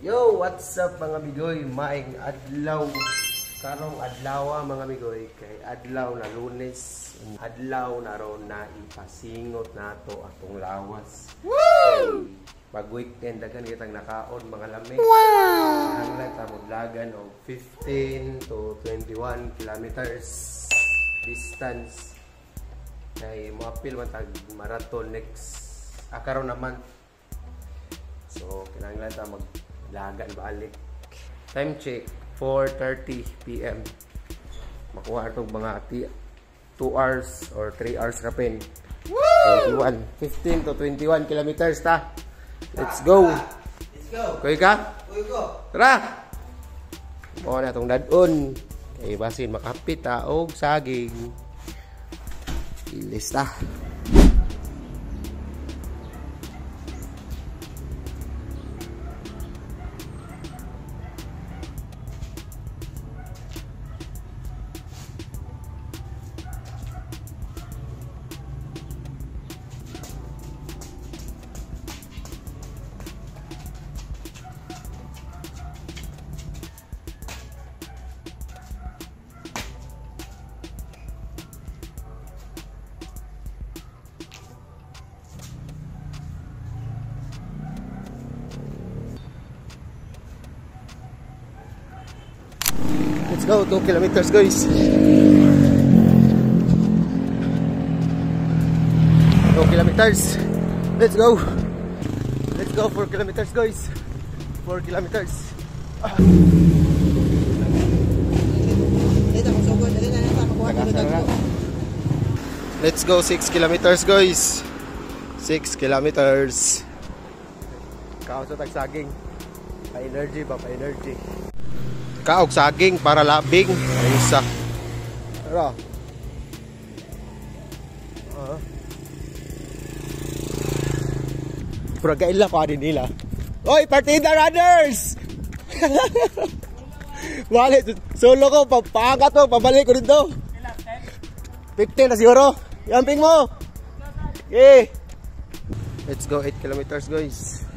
Yo, what's up mga migoy? Maing adlaw. Karong adlaw mga migoy kay adlaw na Lunes. Adlaw na ron na ipasingot nato atong lawas. Woo! Pag weekend dagan kitang nakaon mga lamig. Wow! Ang nagtamudlagan og 15 to 21 kilometers distance. Kay moapil man tag marathon next karon naman. So kinahanglan ta maglagan balik. Time check 4:30 PM. Makuha itong mga 2 hours or 3 hours ka pin. 15 to 21 kilometers ta. Let's go. Let's go. Kuy ka? Kuy ko. Tara. Mo na tong dadon. Kay basin makapit ta og saging. Ilis ta. Let's go, 2 kilometers guys. 2 kilometers. Let's go. Let's go 4 kilometers guys. 4 kilometers. Let's go 6 kilometers guys. 6 kilometers. Kaos sa tagsaging. Pa-energy ba? Pa-energy. Kaog saging para labing isa. Tara. Pura kaila pa din nila. Oy, partida runners. Wale solo ko papaangat mo, pabalik ko dito. 15 na siguro. Yamping mo. Okay. Let's go 8 kilometers guys.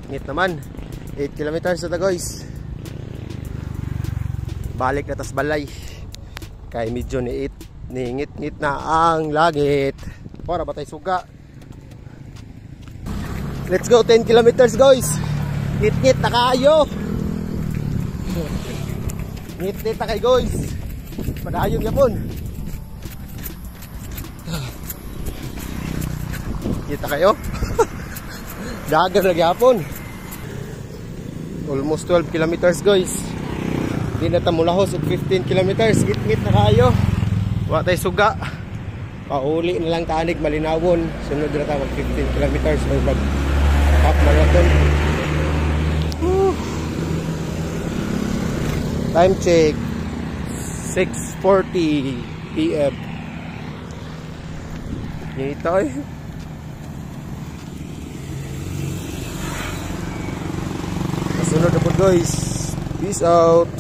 Ngit naman 8 kilometers na guys. Balik na tas balay. Kay medyo ngit na ang langit. Para ba tayo suga? Let's go 10 kilometers guys. Ngit na kayo. Ngit na kayo guys. Padayong yapon. Kita kayo? Dagan lagi hapon. Almost 12 kilometers guys. Di na tamulahos og 15 kilometers. Ngit na kayo. Wa tay suga. Pauli na lang tanig malinawon. Sunod na ta mag 15 kilometers or mag half marathon. Time check 6:40 PM. Dito eh. Sunod na po guys. Peace out.